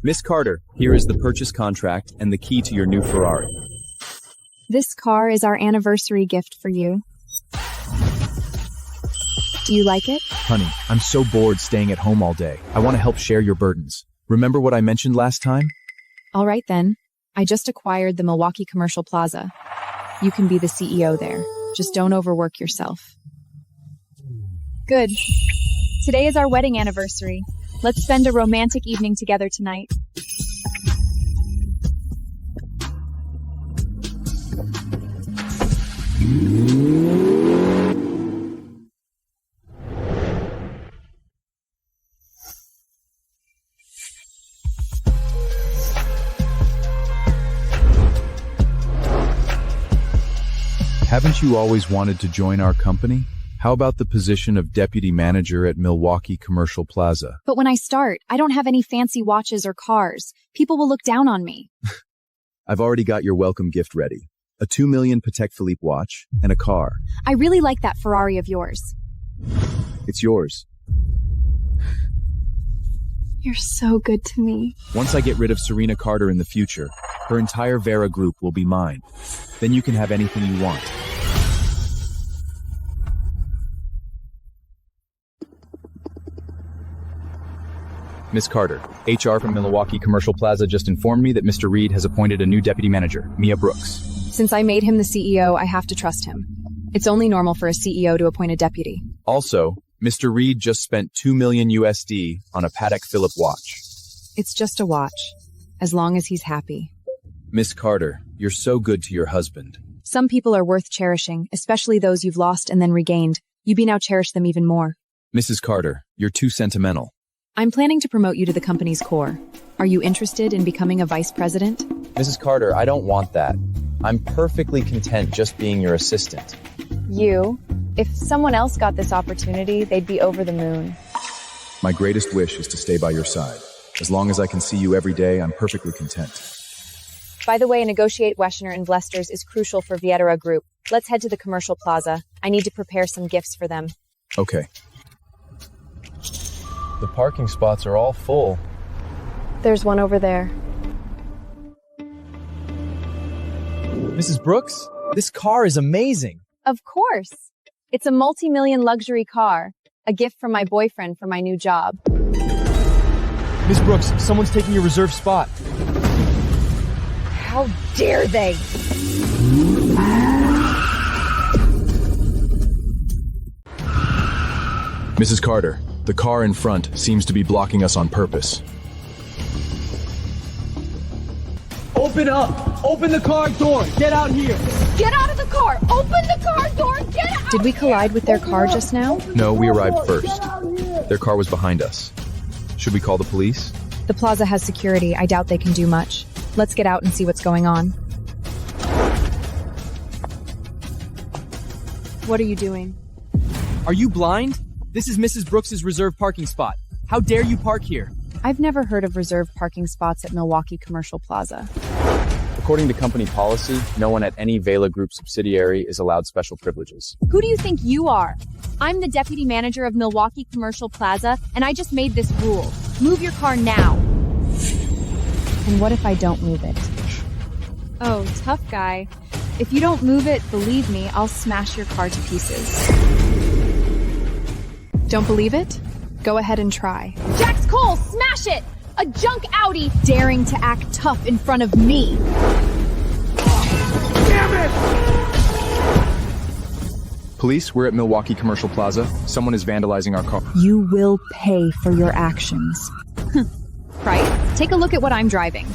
Miss Carter, here is the purchase contract and the key to your new Ferrari. This car is our anniversary gift for you. Do you like it? Honey, I'm so bored staying at home all day. I want to help share your burdens. Remember what I mentioned last time? All right then. I just acquired the Milwaukee Commercial Plaza. You can be the CEO there. Just don't overwork yourself. Good. Today is our wedding anniversary. Let's spend a romantic evening together tonight. Haven't you always wanted to join our company? How about the position of deputy manager at Milwaukee Commercial Plaza? But when I start, I don't have any fancy watches or cars. People will look down on me. I've already got your welcome gift ready. A 2 million Patek Philippe watch and a car. I really like that Ferrari of yours. It's yours. You're so good to me. Once I get rid of Serena Carter in the future, her entire Vera group will be mine. Then you can have anything you want. Miss Carter, HR from Milwaukee Commercial Plaza just informed me that Mr. Reed has appointed a new deputy manager, Mia Brooks. Since I made him the CEO, I have to trust him. It's only normal for a CEO to appoint a deputy. Also, Mr. Reed just spent 2 million USD on a Patek Philippe watch. It's just a watch, as long as he's happy. Miss Carter, you're so good to your husband. Some people are worth cherishing, especially those you've lost and then regained. You now cherish them even more. Mrs. Carter, you're too sentimental. I'm planning to promote you to the company's core. Are you interested in becoming a vice president? Mrs. Carter, I don't want that. I'm perfectly content just being your assistant. If someone else got this opportunity, they'd be over the moon. My greatest wish is to stay by your side. As long as I can see you every day, I'm perfectly content. By the way, negotiate Weschener investors is crucial for Vietera Group. Let's head to the commercial plaza. I need to prepare some gifts for them. Okay. The parking spots are all full. There's one over there. Mrs. Brooks, this car is amazing. Of course. It's a multi-million luxury car. A gift from my boyfriend for my new job. Miss Brooks, someone's taking your reserved spot. How dare they? Mrs. Carter, the car in front seems to be blocking us on purpose. Open up! Open the car door! Get out here! Get out of the car! Open the car door! Get out! Did we collide with their car just now? No, we arrived first. Their car was behind us. Should we call the police? The plaza has security. I doubt they can do much. Let's get out and see what's going on. What are you doing? Are you blind? This is Mrs. Brooks's reserved parking spot. How dare you park here? I've never heard of reserved parking spots at Milwaukee Commercial Plaza. According to company policy, no one at any Vela Group subsidiary is allowed special privileges. Who do you think you are? I'm the deputy manager of Milwaukee Commercial Plaza, and I just made this rule. Move your car now. And what if I don't move it? Oh, tough guy. If you don't move it, believe me, I'll smash your car to pieces. Don't believe it? Go ahead and try. Jax Cole, smash it! A junk Audi daring to act tough in front of me. Damn it! Police, we're at Milwaukee Commercial Plaza. Someone is vandalizing our car. You will pay for your actions. Right? Take a look at what I'm driving.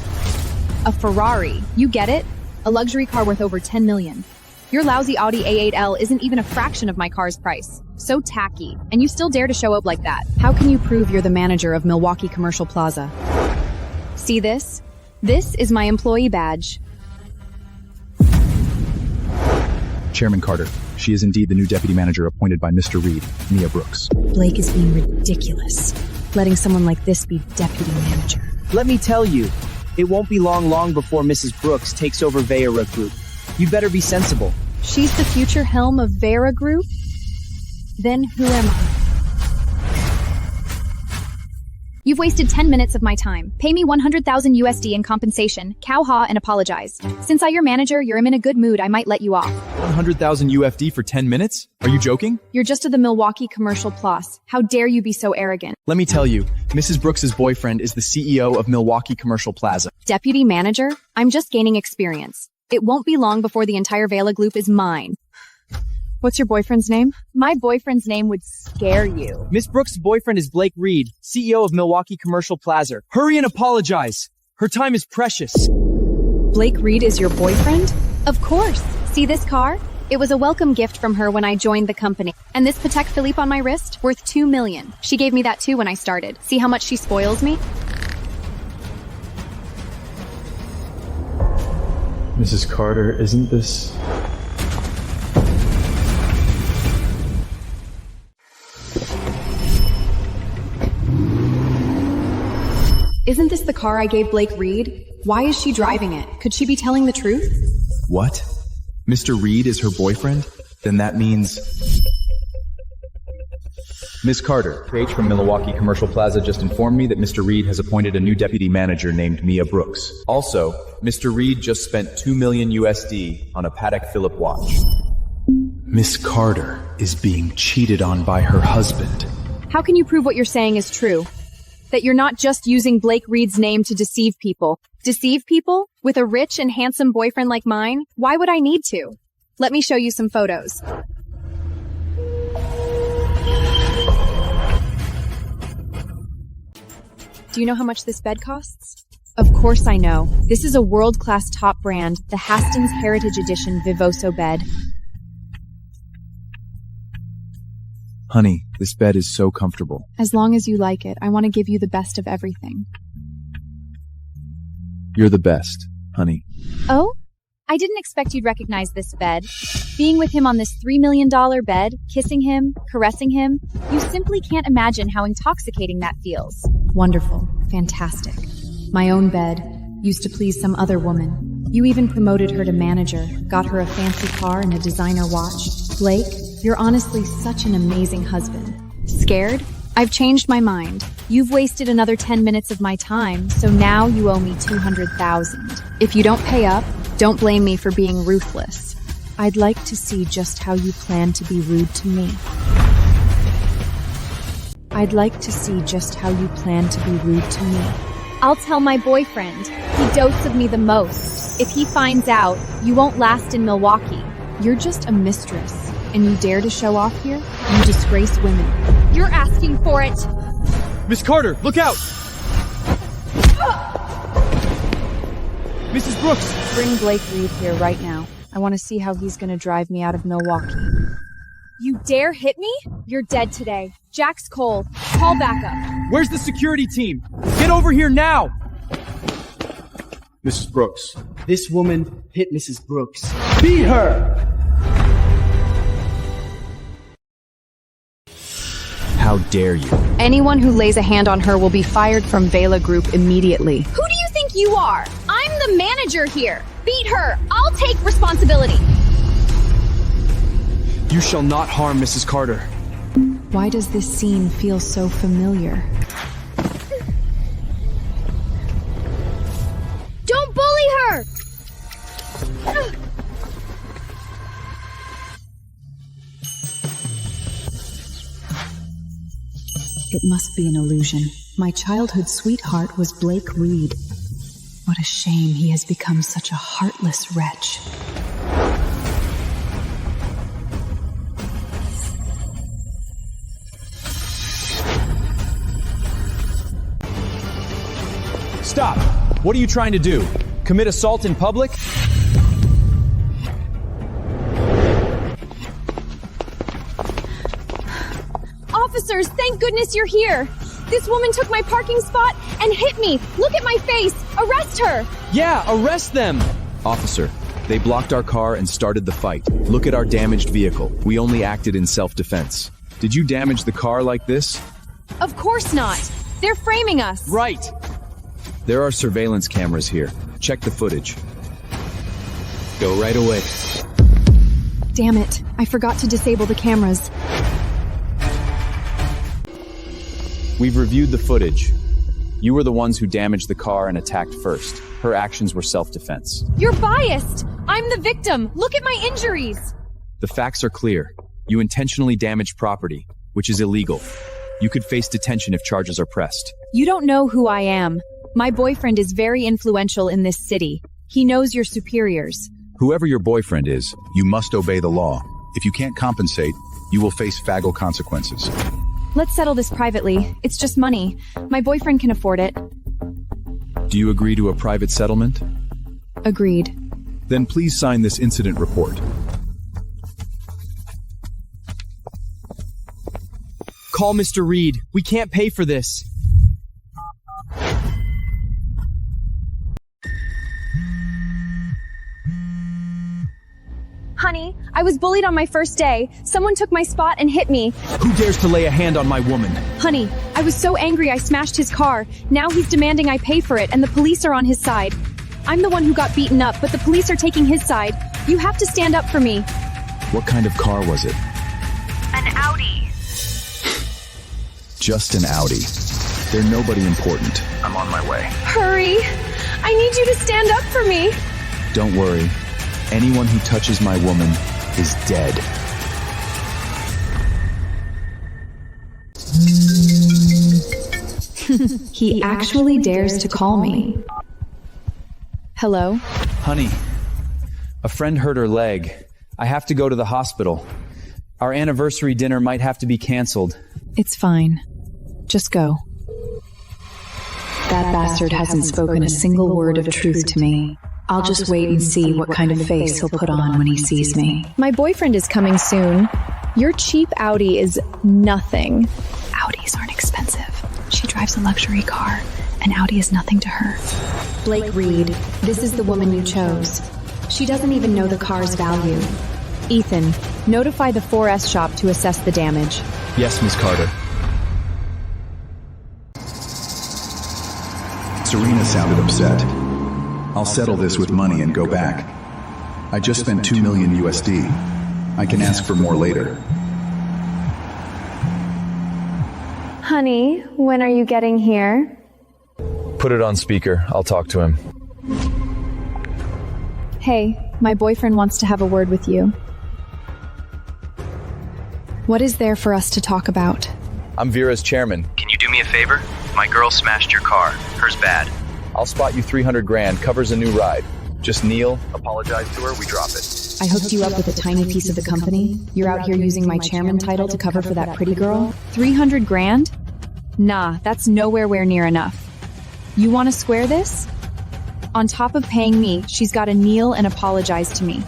A Ferrari. You get it? A luxury car worth over 10 million. Your lousy Audi A8L isn't even a fraction of my car's price. So tacky. And you still dare to show up like that. How can you prove you're the manager of Milwaukee Commercial Plaza? See this? This is my employee badge. Chairman Carter, she is indeed the new deputy manager appointed by Mr. Reed, Mia Brooks. Blake is being ridiculous. Letting someone like this be deputy manager. Let me tell you, it won't be long before Mrs. Brooks takes over Vera Group. You better be sensible. She's the future helm of Vera Group? Then who am I? You've wasted 10 minutes of my time. Pay me 100,000 USD in compensation, cow-ha, and apologize. Since I'm your manager, you're in a good mood, I might let you off. 100,000 UFD for 10 minutes? Are you joking? You're just of the Milwaukee Commercial Plus. How dare you be so arrogant? Let me tell you, Mrs. Brooks's boyfriend is the CEO of Milwaukee Commercial Plaza. Deputy manager? I'm just gaining experience. It won't be long before the entire Vela Gloop is mine. What's your boyfriend's name? My boyfriend's name would scare you. Miss Brooks' boyfriend is Blake Reed, CEO of Milwaukee Commercial Plaza. Hurry and apologize. Her time is precious. Blake Reed is your boyfriend? Of course. See this car? It was a welcome gift from her when I joined the company. And this Patek Philippe on my wrist, worth $2 million. She gave me that too when I started. See how much she spoils me? Mrs. Carter, isn't this... Isn't this the car I gave Blake Reed? Why is she driving it? Could she be telling the truth? What? Mr. Reed is her boyfriend? Then that means... Miss Carter, PH from Milwaukee Commercial Plaza just informed me that Mr. Reed has appointed a new deputy manager named Mia Brooks. Also, Mr. Reed just spent $2 million USD on a Patek Philippe watch. Miss Carter is being cheated on by her husband. How can you prove what you're saying is true? That you're not just using Blake Reed's name to deceive people. Deceive people? With a rich and handsome boyfriend like mine? Why would I need to? Let me show you some photos. Do you know how much this bed costs? Of course I know. This is a world-class top brand, the Haston's Heritage Edition Vivoso bed. Honey, this bed is so comfortable. As long as you like it, I want to give you the best of everything. You're the best, honey. Oh? I didn't expect you'd recognize this bed. Being with him on this $3 million bed, kissing him, caressing him, you simply can't imagine how intoxicating that feels. Wonderful. Fantastic. My own bed. Used to please some other woman. You even promoted her to manager, got her a fancy car and a designer watch. Blake, you're honestly such an amazing husband. Scared? I've changed my mind. You've wasted another 10 minutes of my time, so now you owe me $200,000. If you don't pay up, don't blame me for being ruthless. I'd like to see just how you plan to be rude to me. I'd like to see just how you plan to be rude to me. I'll tell my boyfriend. He dotes of me the most. If he finds out, you won't last in Milwaukee. You're just a mistress, and you dare to show off here? You disgrace women. You're asking for it! Miss Carter, look out! Mrs. Brooks! Bring Blake Reed here right now. I want to see how he's going to drive me out of Milwaukee. You dare hit me? You're dead today. Jack's cold. Call backup. Where's the security team? Get over here now! Mrs. Brooks. This woman hit Mrs. Brooks. Beat her! How dare you? Anyone who lays a hand on her will be fired from Vela Group immediately. Who do you think you are? I'm the manager here. Beat her. I'll take responsibility. You shall not harm Mrs. Carter. Why does this scene feel so familiar? Don't bully her! It must be an illusion. My childhood sweetheart was Blake Reed. What a shame he has become such a heartless wretch. Stop! What are you trying to do? Commit assault in public? Officers, thank goodness you're here. This woman took my parking spot and hit me. Look at my face. Arrest her. Yeah, arrest them! Officer, they blocked our car and started the fight. Look at our damaged vehicle. We only acted in self-defense. Did you damage the car like this? Of course not. They're framing us. Right! There are surveillance cameras here. Check the footage. Go right away. Damn it. I forgot to disable the cameras. We've reviewed the footage. You were the ones who damaged the car and attacked first. Her actions were self-defense. You're biased! I'm the victim! Look at my injuries! The facts are clear. You intentionally damaged property, which is illegal. You could face detention if charges are pressed. You don't know who I am. My boyfriend is very influential in this city. He knows your superiors. Whoever your boyfriend is, you must obey the law. If you can't compensate, you will face fatal consequences. Let's settle this privately. It's just money. My boyfriend can afford it. Do you agree to a private settlement? Agreed. Then please sign this incident report. Call Mr. Reed. We can't pay for this. Honey, I was bullied on my first day. Someone took my spot and hit me. Who dares to lay a hand on my woman? Honey, I was so angry I smashed his car. Now he's demanding I pay for it and the police are on his side. I'm the one who got beaten up, but the police are taking his side. You have to stand up for me. What kind of car was it? An Audi. Just an Audi. They're nobody important. I'm on my way. Hurry. I need you to stand up for me. Don't worry. Anyone who touches my woman is dead. He actually dares to call me. Hello? Honey, a friend hurt her leg. I have to go to the hospital. Our anniversary dinner might have to be canceled. It's fine. Just go. That bastard hasn't spoken a single word of truth to me. I'll just wait and see what kind of face he'll put on when he sees me. My boyfriend is coming soon. Your cheap Audi is nothing. Audis aren't expensive. She drives a luxury car. An Audi is nothing to her. Blake Reed, this is the woman you chose. She doesn't even know the car's value. Ethan, notify the 4S shop to assess the damage. Yes, Miss Carter. Serena sounded upset. I'll settle this with money and go back. I just spent 2 million USD. I can ask for more later. Honey, when are you getting here? Put it on speaker. I'll talk to him. Hey, my boyfriend wants to have a word with you. What is there for us to talk about? I'm Vera's chairman. Can you do me a favor? My girl smashed your car. Hers bad. I'll spot you 300 grand, covers a new ride. Just kneel, apologize to her, we drop it. I hooked you up with a tiny piece of the company. You're out here using my chairman title to cover for that pretty girl? 300 grand? Nah, that's nowhere near enough. You want to square this? On top of paying me, she's got to kneel and apologize to me.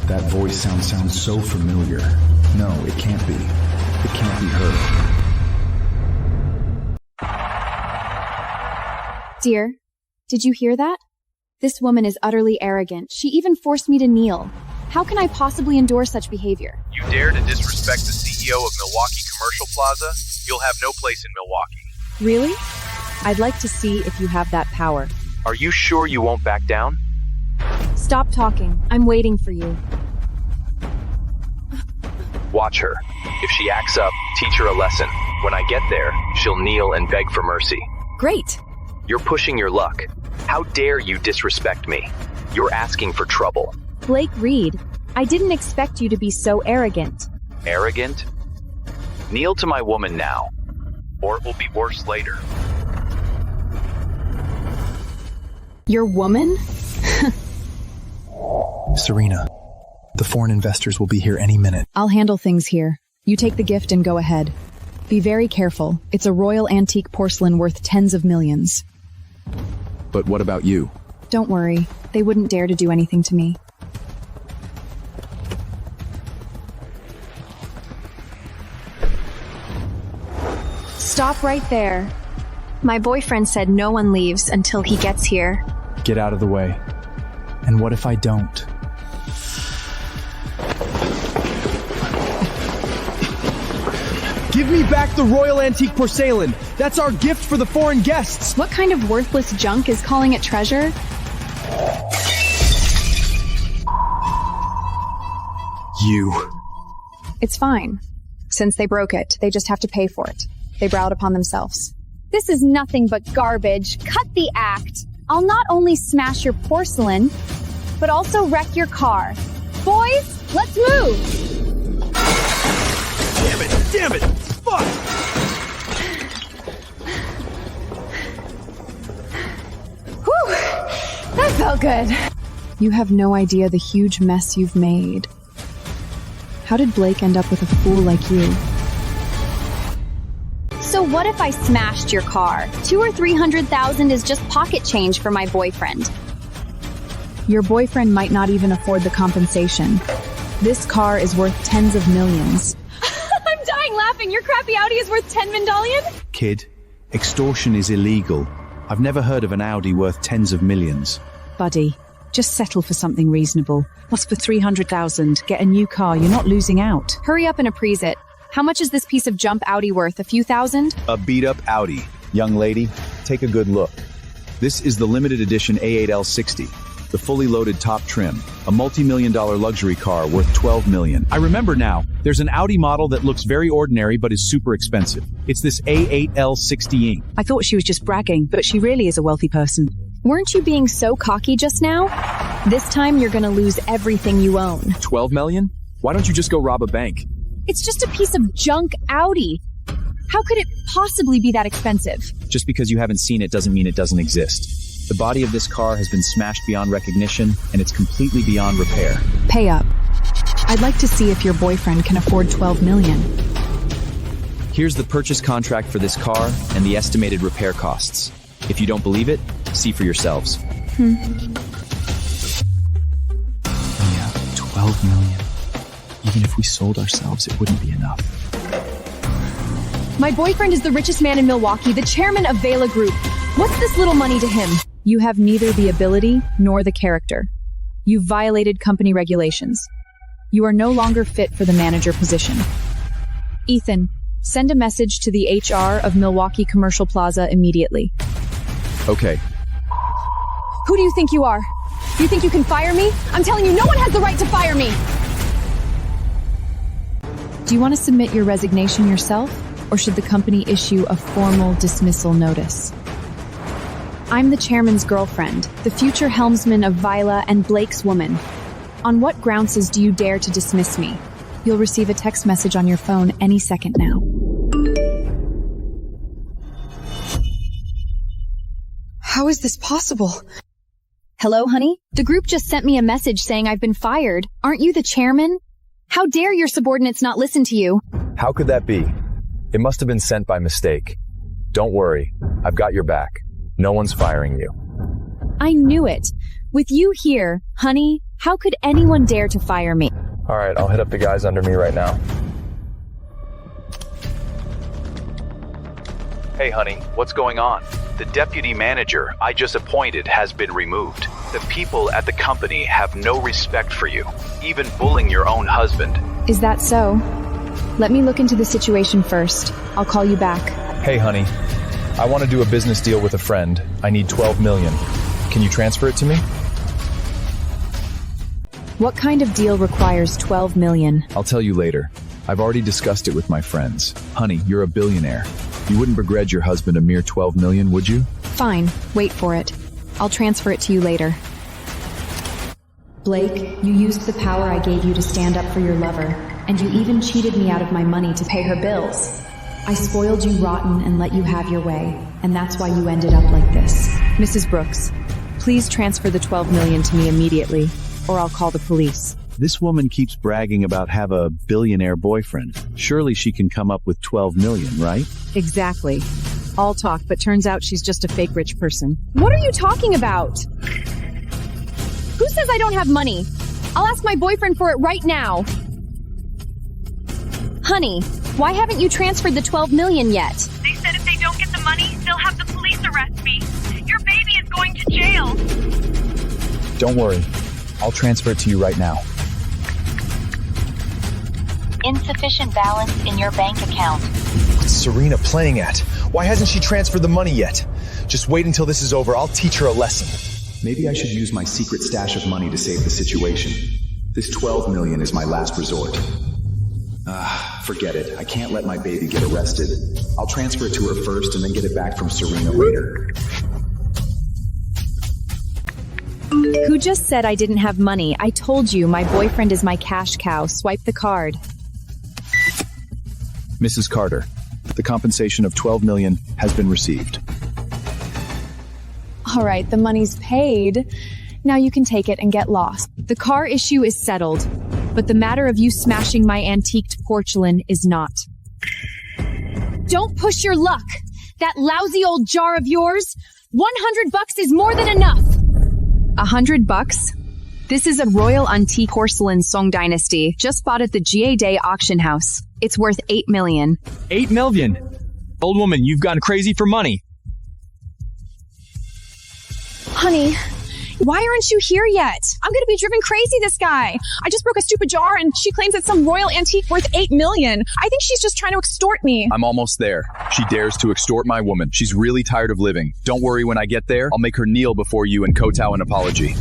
That voice sounds so familiar. No, it can't be. It can't be her. Dear, did you hear that? This woman is utterly arrogant. She even forced me to kneel. How can I possibly endure such behavior? You dare to disrespect the CEO of Milwaukee Commercial Plaza? You'll have no place in Milwaukee. Really? I'd like to see if you have that power. Are you sure you won't back down? Stop talking. I'm waiting for you. Watch her. If she acts up, teach her a lesson. When I get there, she'll kneel and beg for mercy. Great. You're pushing your luck. How dare you disrespect me? You're asking for trouble. Blake Reed, I didn't expect you to be so arrogant. Arrogant? Kneel to my woman now, or it will be worse later. Your woman? Serena, the foreign investors will be here any minute. I'll handle things here. You take the gift and go ahead. Be very careful. It's a royal antique porcelain worth tens of millions. But what about you? Don't worry. They wouldn't dare to do anything to me. Stop right there. My boyfriend said no one leaves until he gets here. Get out of the way. And what if I don't? Give me back the royal antique porcelain. That's our gift for the foreign guests. What kind of worthless junk is calling it treasure? You. It's fine. Since they broke it, they just have to pay for it. They brought it upon themselves. This is nothing but garbage. Cut the act. I'll not only smash your porcelain, but also wreck your car. Boys, let's move! Damn it! Fuck! Whew! That felt good. You have no idea the huge mess you've made. How did Blake end up with a fool like you? So what if I smashed your car? 200,000 or 300,000 is just pocket change for my boyfriend. Your boyfriend might not even afford the compensation. This car is worth tens of millions. I'm dying laughing. Your crappy Audi is worth 10 million? Kid, extortion is illegal. I've never heard of an Audi worth tens of millions. Buddy, just settle for something reasonable. What's for 300,000? Get a new car, you're not losing out. Hurry up and appraise it. How much is this piece of jump Audi worth? A few thousand? A beat-up Audi. Young lady, take a good look. This is the limited edition A8L60, the fully loaded top trim, a multi-million-dollar luxury car worth 12 million. I remember now. There's an Audi model that looks very ordinary but is super expensive. It's this A8L60. I thought she was just bragging, but she really is a wealthy person. Weren't you being so cocky just now? This time you're gonna lose everything you own. 12 million? Why don't you just go rob a bank? It's just a piece of junk Audi. How could it possibly be that expensive? Just because you haven't seen it doesn't mean it doesn't exist. The body of this car has been smashed beyond recognition, and it's completely beyond repair. Pay up. I'd like to see if your boyfriend can afford 12 million. Here's the purchase contract for this car and the estimated repair costs. If you don't believe it, see for yourselves. Yeah, 12 million. Even if we sold ourselves, it wouldn't be enough. My boyfriend is the richest man in Milwaukee, the chairman of Vela Group. What's this little money to him? You have neither the ability nor the character. You've violated company regulations. You are no longer fit for the manager position. Ethan, send a message to the HR of Milwaukee Commercial Plaza immediately. Okay. Who do you think you are? You think you can fire me? I'm telling you, no one has the right to fire me! Do you want to submit your resignation yourself, or should the company issue a formal dismissal notice? I'm the chairman's girlfriend, the future helmsman of Vila and Blake's woman. On what grounds do you dare to dismiss me? You'll receive a text message on your phone any second now. How is this possible? Hello, honey? The group just sent me a message saying I've been fired. Aren't you the chairman? How dare your subordinates not listen to you? How could that be? It must have been sent by mistake. Don't worry, I've got your back. No one's firing you. I knew it. With you here, honey, how could anyone dare to fire me? All right, I'll hit up the guys under me right now. Hey, honey, what's going on? The deputy manager I just appointed has been removed. The people at the company have no respect for you, even bullying your own husband. Is that so? Let me look into the situation first. I'll call you back. Hey, honey, I want to do a business deal with a friend. I need 12 million. Can you transfer it to me? What kind of deal requires 12 million? I'll tell you later. I've already discussed it with my friends. Honey, you're a billionaire. You wouldn't begrudge your husband a mere 12 million, would you? Fine, wait for it. I'll transfer it to you later. Blake, you used the power I gave you to stand up for your lover, and you even cheated me out of my money to pay her bills. I spoiled you rotten and let you have your way, and that's why you ended up like this. Mrs. Brooks, please transfer the 12 million to me immediately, or I'll call the police. This woman keeps bragging about have a billionaire boyfriend. Surely she can come up with 12 million, right? Exactly. All talk, but turns out she's just a fake rich person. What are you talking about? Who says I don't have money? I'll ask my boyfriend for it right now. Honey, why haven't you transferred the 12 million yet? They said if they don't get the money, they'll have the police arrest me. Your baby is going to jail. Don't worry. I'll transfer it to you right now. Insufficient balance in your bank account. What's Serena playing at? Why hasn't she transferred the money yet? Just wait until this is over. I'll teach her a lesson. Maybe I should use my secret stash of money to save the situation. This 12 million is my last resort. Forget it. I can't let my baby get arrested. I'll transfer it to her first and then get it back from Serena later. Who just said I didn't have money? I told you my boyfriend is my cash cow. Swipe the card. Mrs. Carter, the compensation of $12 million has been received. All right, the money's paid. Now you can take it and get lost. The car issue is settled, but the matter of you smashing my antiqued porcelain is not. Don't push your luck. That lousy old jar of yours, $100 is more than enough. $100? This is a royal antique porcelain Song Dynasty. Just bought at the GA Day auction house. It's worth $8 million. $8 million? Old woman, you've gone crazy for money. Honey, why aren't you here yet? I'm gonna be driven crazy, this guy. I just broke a stupid jar and she claims it's some royal antique worth $8 million. I think she's just trying to extort me. I'm almost there. She dares to extort my woman. She's really tired of living. Don't worry, when I get there, I'll make her kneel before you and kowtow an apology.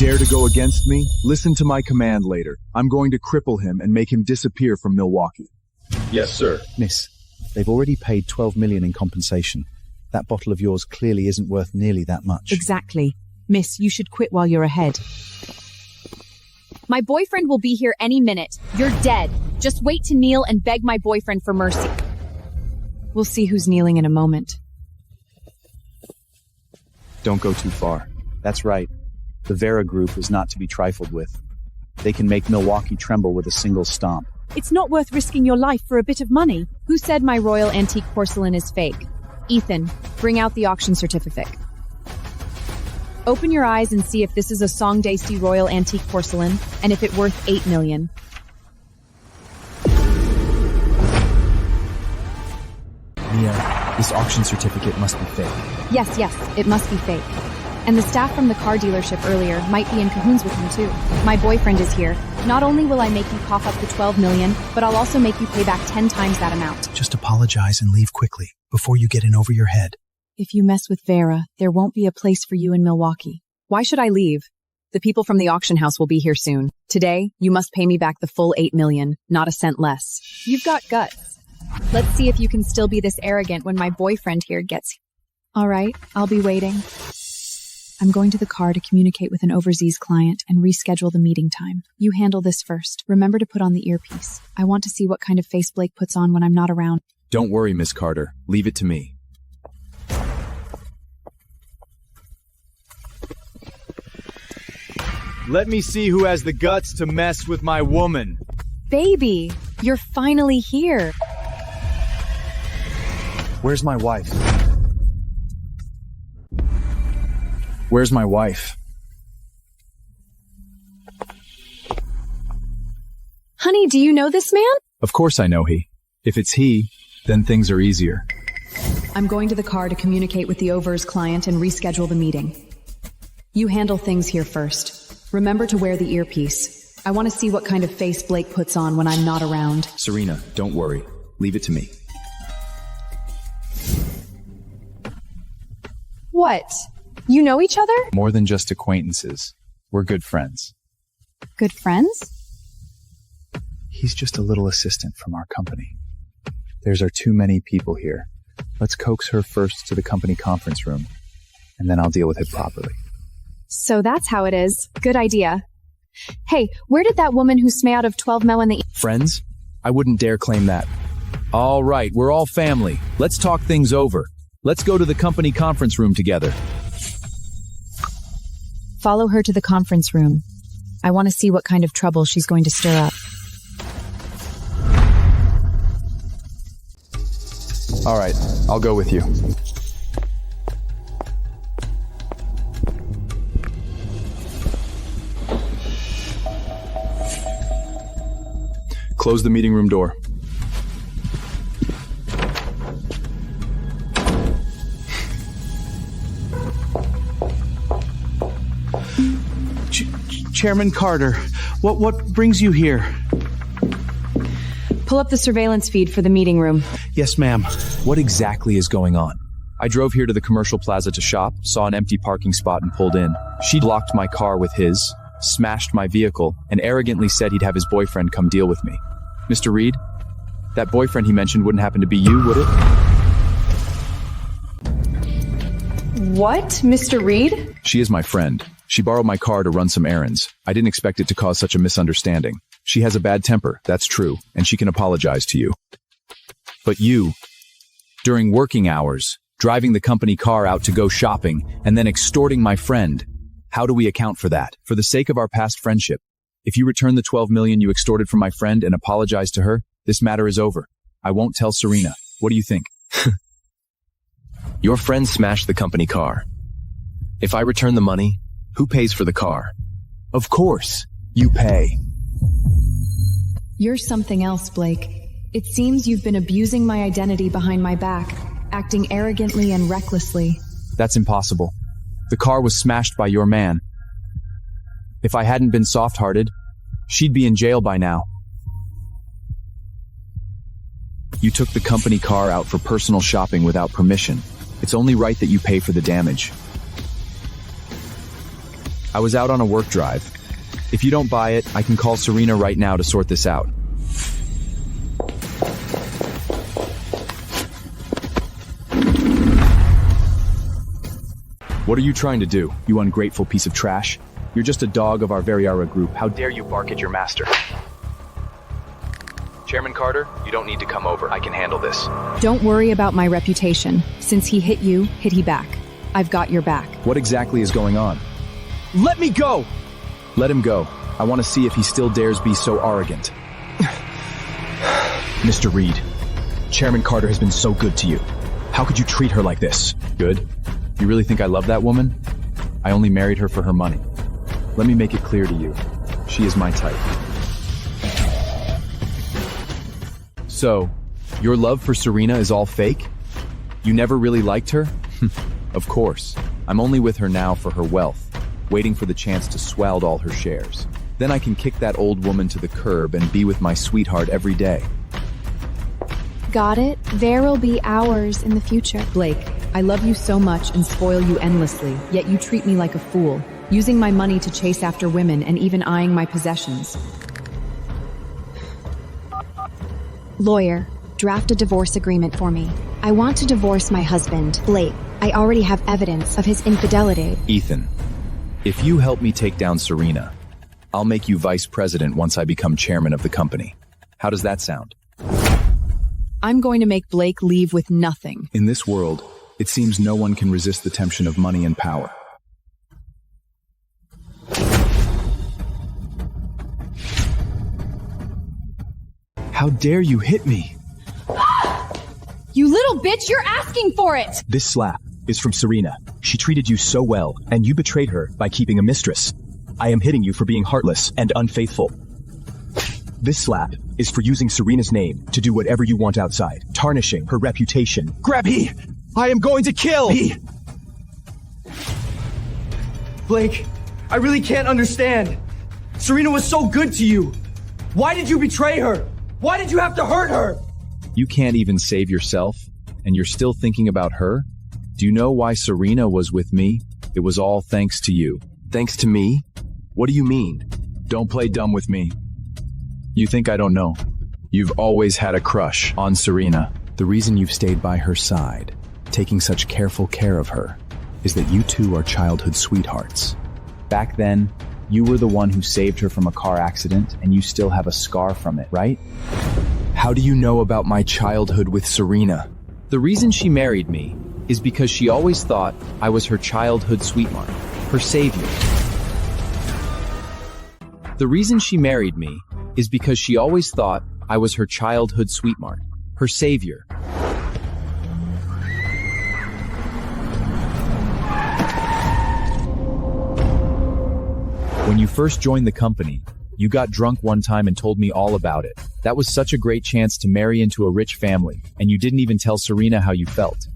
Dare to go against me? Listen to my command later. I'm going to cripple him and make him disappear from Milwaukee. Yes, sir. Miss, they've already paid $12 million in compensation. That bottle of yours clearly isn't worth nearly that much. Exactly. Miss, you should quit while you're ahead. My boyfriend will be here any minute. You're dead. Just wait to kneel and beg my boyfriend for mercy. We'll see who's kneeling in a moment. Don't go too far. That's right. The Vera Group is not to be trifled with. They can make Milwaukee tremble with a single stomp. It's not worth risking your life for a bit of money. Who said my royal antique porcelain is fake? Ethan, bring out the auction certificate. Open your eyes and see if this is a Song Dynasty royal antique porcelain, and if it's worth $8 million. Mia, this auction certificate must be fake. Yes, it must be fake. And the staff from the car dealership earlier might be in cahoots with him too. My boyfriend is here. Not only will I make you cough up the $12 million, but I'll also make you pay back 10 times that amount. Just apologize and leave quickly, before you get in over your head. If you mess with Vera, there won't be a place for you in Milwaukee. Why should I leave? The people from the auction house will be here soon. Today, you must pay me back the full $8 million, not a cent less. You've got guts. Let's see if you can still be this arrogant when my boyfriend here gets here. All right, I'll be waiting. I'm going to the car to communicate with an overseas client and reschedule the meeting time. You handle this first. Remember to put on the earpiece. I want to see what kind of face Blake puts on when I'm not around. Don't worry, Miss Carter. Leave it to me. Let me see who has the guts to mess with my woman. Baby, you're finally here. Where's my wife? Where's my wife? Honey, do you know this man? Of course I know he. If it's he, then things are easier. I'm going to the car to communicate with the over's client and reschedule the meeting. You handle things here first. Remember to wear the earpiece. I want to see what kind of face Blake puts on when I'm not around. Serena, don't worry. Leave it to me. What? You know each other? More than just acquaintances. We're good friends. Good friends? He's just a little assistant from our company. There's our too many people here. Let's coax her first to the company conference room, and then I'll deal with it properly. So that's how it is. Good idea. Hey, where did that woman who smay out of 12 mil in the... Friends? I wouldn't dare claim that. All right, we're all family. Let's talk things over. Let's go to the company conference room together. Follow her to the conference room. I want to see what kind of trouble she's going to stir up. All right, I'll go with you. Close the meeting room door. Chairman Carter, what brings you here? Pull up the surveillance feed for the meeting room. Yes, ma'am. What exactly is going on? I drove here to the commercial plaza to shop, saw an empty parking spot and pulled in. She blocked my car with his, smashed my vehicle, and arrogantly said he'd have his boyfriend come deal with me. Mr. Reed, that boyfriend he mentioned wouldn't happen to be you, would it? What? Mr. Reed? She is my friend. She borrowed my car to run some errands. I didn't expect it to cause such a misunderstanding. She has a bad temper, that's true, and she can apologize to you. But you, during working hours, driving the company car out to go shopping, and then extorting my friend, how do we account for that? For the sake of our past friendship, if you return the 12 million you extorted from my friend and apologize to her, this matter is over. I won't tell Serena. What do you think? Your friend smashed the company car. If I return the money, who pays for the car? Of course, you pay. You're something else, Blake. It seems you've been abusing my identity behind my back, acting arrogantly and recklessly. That's impossible. The car was smashed by your man. If I hadn't been soft-hearted, she'd be in jail by now. You took the company car out for personal shopping without permission. It's only right that you pay for the damage. I was out on a work drive. If you don't buy it, I can call Serena right now to sort this out. What are you trying to do, you ungrateful piece of trash? You're just a dog of our Veriara group. How dare you bark at your master? Chairman Carter, you don't need to come over. I can handle this. Don't worry about my reputation. Since he hit you, hit he back. I've got your back. What exactly is going on? Let me go! Let him go. I want to see if he still dares be so arrogant. Mr. Reed, Chairman Carter has been so good to you. How could you treat her like this? Good? You really think I love that woman? I only married her for her money. Let me make it clear to you. She is my type. So, your love for Serena is all fake? You never really liked her? Of course. I'm only with her now for her wealth, waiting for the chance to swell all her shares. Then I can kick that old woman to the curb and be with my sweetheart every day. Got it? There'll be hours in the future. Blake, I love you so much and spoil you endlessly, yet you treat me like a fool, using my money to chase after women and even eyeing my possessions. Lawyer, draft a divorce agreement for me. I want to divorce my husband, Blake. I already have evidence of his infidelity. Ethan, if you help me take down Serena, I'll make you vice president once I become chairman of the company. How does that sound? I'm going to make Blake leave with nothing. In this world, it seems no one can resist the temptation of money and power. How dare you hit me? You little bitch, you're asking for it! This slap is from Serena. She treated you so well, and you betrayed her by keeping a mistress. I am hitting you for being heartless and unfaithful. This slap is for using Serena's name to do whatever you want outside, tarnishing her reputation. Grab he! I am going to kill! He! Blake, I really can't understand. Serena was so good to you. Why did you betray her? Why did you have to hurt her? You can't even save yourself, and you're still thinking about her? Do you know why Serena was with me? It was all thanks to you. Thanks to me? What do you mean? Don't play dumb with me. You think I don't know? You've always had a crush on Serena. The reason you've stayed by her side, taking such careful care of her, is that you two are childhood sweethearts. Back then, you were the one who saved her from a car accident, and you still have a scar from it, right? How do you know about my childhood with Serena? The reason she married me is because she always thought I was her childhood sweetheart, her savior. The reason she married me is because she always thought I was her childhood sweetheart, her savior. When you first joined the company, you got drunk one time and told me all about it. That was such a great chance to marry into a rich family, and you didn't even tell Serena how you felt.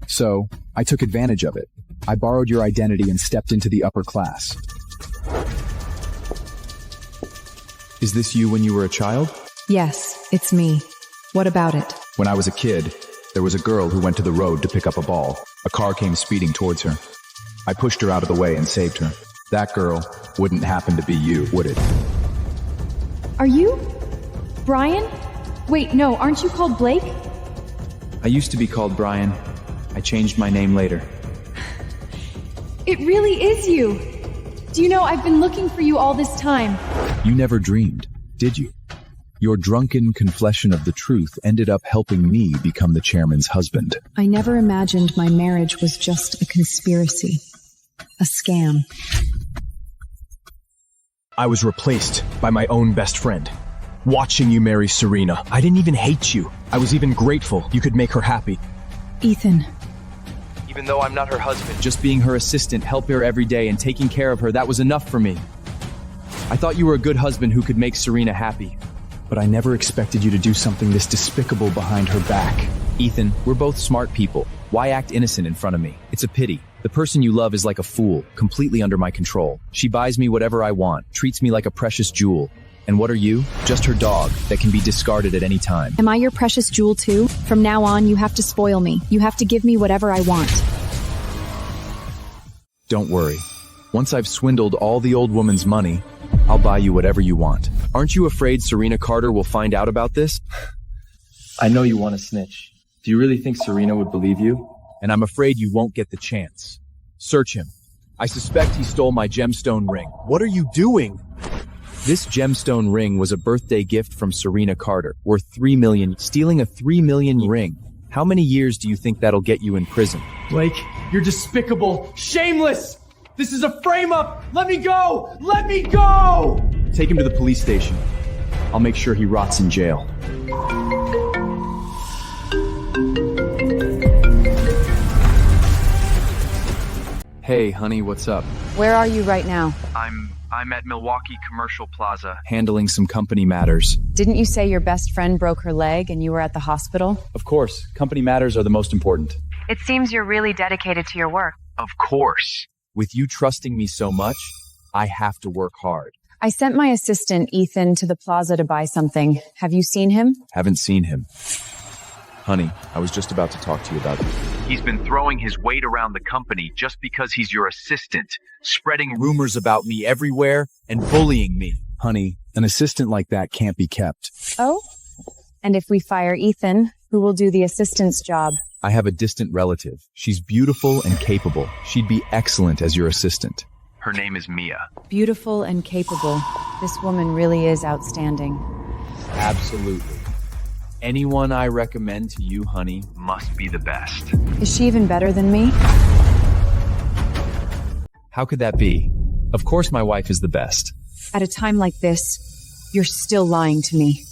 So, I took advantage of it. I borrowed your identity and stepped into the upper class. Is this you when you were a child? Yes, it's me. What about it? When I was a kid, there was a girl who went to the road to pick up a ball. A car came speeding towards her. I pushed her out of the way and saved her. That girl wouldn't happen to be you, would it? Are you Brian? Wait, no, aren't you called Blake? I used to be called Brian. I changed my name later. It really is you. Do you know, I've been looking for you all this time. You never dreamed, did you? Your drunken confession of the truth ended up helping me become the chairman's husband. I never imagined my marriage was just a conspiracy. A scam. I was replaced by my own best friend. Watching you marry Serena, I didn't even hate you. I was even grateful you could make her happy. Ethan. Even though I'm not her husband, just being her assistant, helping her every day, and taking care of her, that was enough for me. I thought you were a good husband who could make Serena happy. But I never expected you to do something this despicable behind her back. Ethan, we're both smart people. Why act innocent in front of me? It's a pity. The person you love is like a fool, completely under my control. She buys me whatever I want, treats me like a precious jewel. And what are you? Just her dog that can be discarded at any time. Am I your precious jewel too? From now on, you have to spoil me. You have to give me whatever I want. Don't worry. Once I've swindled all the old woman's money, I'll buy you whatever you want. Aren't you afraid Serena Carter will find out about this? I know you want to snitch. Do you really think Serena would believe you? And I'm afraid you won't get the chance. Search him. I suspect he stole my gemstone ring. What are you doing? This gemstone ring was a birthday gift from Serena Carter, worth $3 million. Stealing a $3 million ring. How many years do you think that'll get you in prison? Blake, you're despicable, shameless! This is a frame-up! Let me go! Let me go! Take him to the police station. I'll make sure he rots in jail. Hey, honey, what's up? Where are you right now? I'm at Milwaukee Commercial Plaza. Handling some company matters. Didn't you say your best friend broke her leg and you were at the hospital? Of course, company matters are the most important. It seems you're really dedicated to your work. Of course. With you trusting me so much, I have to work hard. I sent my assistant, Ethan, to the plaza to buy something. Have you seen him? Haven't seen him. Honey, I was just about to talk to you about it. He's been throwing his weight around the company just because he's your assistant, spreading rumors about me everywhere and bullying me. Honey, an assistant like that can't be kept. Oh? And if we fire Ethan, who will do the assistant's job? I have a distant relative. She's beautiful and capable. She'd be excellent as your assistant. Her name is Mia. Beautiful and capable. This woman really is outstanding. Absolutely. Anyone I recommend to you, honey, must be the best. Is she even better than me? How could that be? Of course my wife is the best. At a time like this, you're still lying to me.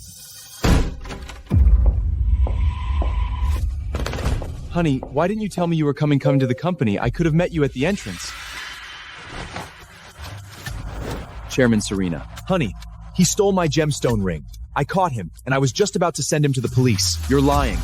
Honey, why didn't you tell me you were coming to the company? I could have met you at the entrance. Chairman Serena. Honey, he stole my gemstone ring. I caught him, and I was just about to send him to the police. You're lying.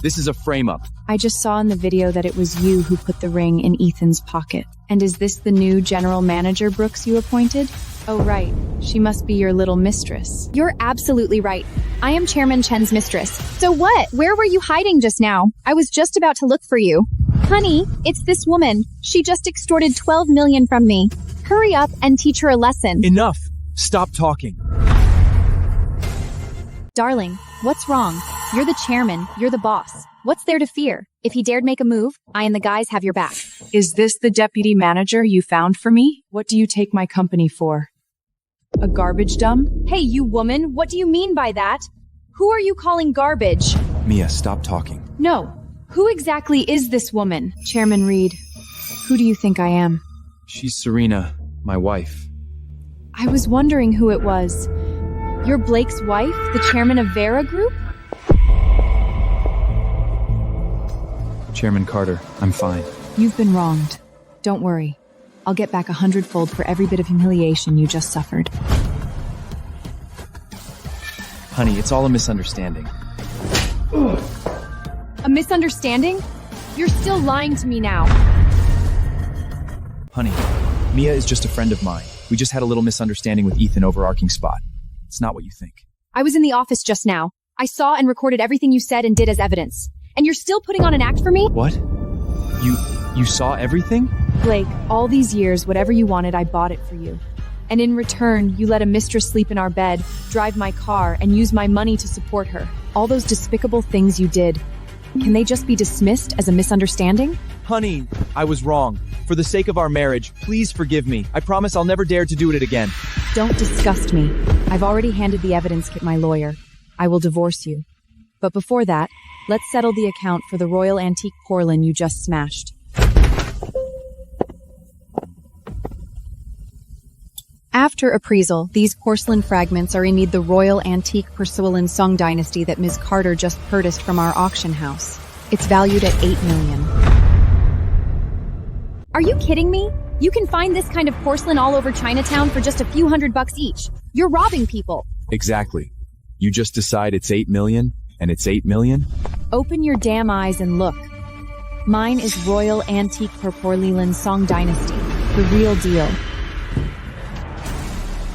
This is a frame-up. I just saw in the video that it was you who put the ring in Ethan's pocket. And is this the new general manager, Brooks, you appointed? Oh, right. She must be your little mistress. You're absolutely right. I am Chairman Chen's mistress. So what? Where were you hiding just now? I was just about to look for you. Honey, it's this woman. She just extorted $12 million from me. Hurry up and teach her a lesson. Enough. Stop talking. Darling, what's wrong? You're the chairman. You're the boss. What's there to fear? If he dared make a move, I and the guys have your back. Is this the deputy manager you found for me? What do you take my company for? A garbage dump? Hey, you woman, what do you mean by that? Who are you calling garbage? Mia, stop talking. No. Who exactly is this woman? Chairman Reed, who do you think I am? She's Serena, my wife. I was wondering who it was. You're Blake's wife, the chairman of Vera Group? Chairman Carter, I'm fine. You've been wronged. Don't worry. I'll get back 100-fold for every bit of humiliation you just suffered. Honey, it's all a misunderstanding. A misunderstanding? You're still lying to me now. Honey, Mia is just a friend of mine. We just had a little misunderstanding with Ethan over Arking Spot. It's not what you think. I was in the office just now. I saw and recorded everything you said and did as evidence. And you're still putting on an act for me? What? You saw everything? Blake, all these years, whatever you wanted, I bought it for you. And in return, you let a mistress sleep in our bed, drive my car, and use my money to support her. All those despicable things you did. Can they just be dismissed as a misunderstanding? Honey, I was wrong. For the sake of our marriage, please forgive me. I promise I'll never dare to do it again. Don't disgust me. I've already handed the evidence kit my lawyer. I will divorce you. But before that, let's settle the account for the royal antique porcelain you just smashed. After appraisal, these porcelain fragments are in the royal antique porcelain Song dynasty that Ms. Carter just purchased from our auction house. It's valued at $8 million. Are you kidding me? You can find this kind of porcelain all over Chinatown for just a few $100 each. You're robbing people. Exactly. You just decide it's 8 million, and it's 8 million? Open your damn eyes and look. Mine is royal antique porcelain Song dynasty. The real deal.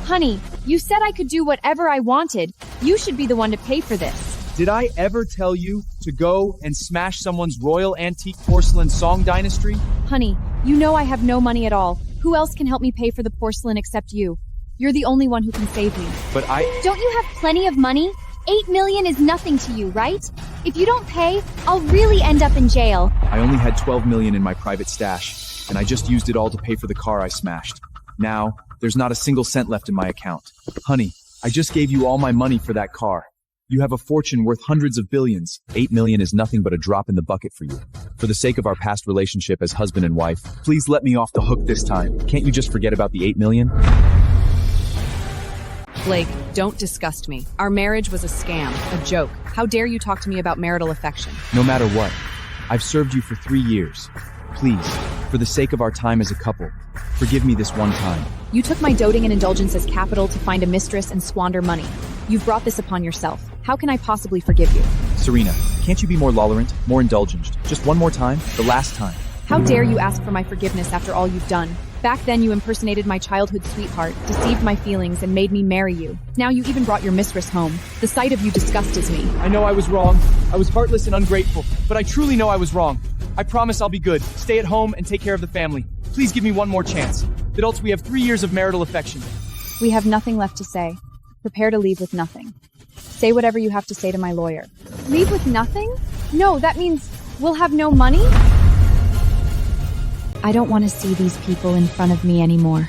Honey, you said I could do whatever I wanted. You should be the one to pay for this. Did I ever tell you to go and smash someone's royal antique porcelain Song dynasty? Honey, you know I have no money at all. Who else can help me pay for the porcelain except you? You're the only one who can save me. But Don't you have plenty of money? 8 million is nothing to you, right? If you don't pay, I'll really end up in jail. I only had 12 million in my private stash, and I just used it all to pay for the car I smashed. Now, there's not a single cent left in my account. Honey, I just gave you all my money for that car. You have a fortune worth hundreds of billions. 8 million is nothing but a drop in the bucket for you. For the sake of our past relationship as husband and wife, please let me off the hook this time. Can't you just forget about the 8 million? Blake, don't disgust me. Our marriage was a scam, a joke. How dare you talk to me about marital affection? No matter what, I've served you for 3 years. Please, for the sake of our time as a couple, forgive me this one time. You took my doting and indulgence as capital to find a mistress and squander money. You've brought this upon yourself. How can I possibly forgive you? Serena, can't you be more tolerant, more indulgent? Just one more time, the last time. How dare you ask for my forgiveness after all you've done? Back then you impersonated my childhood sweetheart, deceived my feelings, and made me marry you. Now you even brought your mistress home. The sight of you disgusts me. I know I was wrong. I was heartless and ungrateful, but I truly know I was wrong. I promise I'll be good, stay at home, and take care of the family. Please give me one more chance. Adults, we have 3 years of marital affection. We have nothing left to say. Prepare to leave with nothing. Say whatever you have to say to my lawyer. Leave with nothing? No, that means we'll have no money? I don't want to see these people in front of me anymore.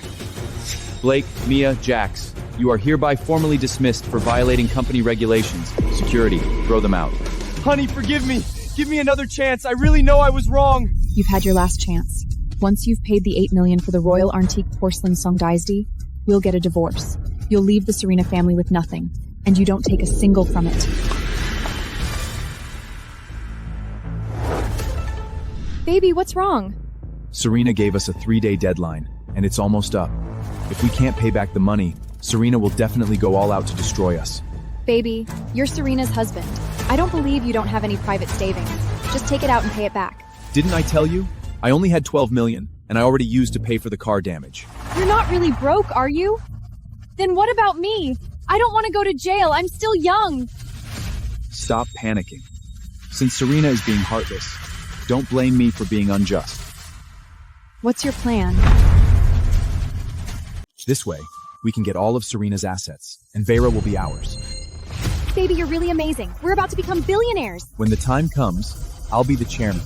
Blake, Mia, Jax, you are hereby formally dismissed for violating company regulations. Security, throw them out. Honey, forgive me. Give me another chance. I really know I was wrong. You've had your last chance. Once you've paid the $8 million for the royal antique porcelain Song dynasty, we'll get a divorce. You'll leave the Serena family with nothing, and you don't take a single from it. Baby, what's wrong? Serena gave us a 3-day deadline, and it's almost up. If we can't pay back the money, Serena will definitely go all out to destroy us. Baby, you're Serena's husband. I don't believe you don't have any private savings. Just take it out and pay it back. Didn't I tell you? I only had 12 million, and I already used to pay for the car damage. You're not really broke, are you? Then what about me? I don't want to go to jail. I'm still young. Stop panicking. Since Serena is being heartless, don't blame me for being unjust. What's your plan? This way, we can get all of Serena's assets, and Vera will be ours. Baby, you're really amazing. We're about to become billionaires. When the time comes, I'll be the chairman,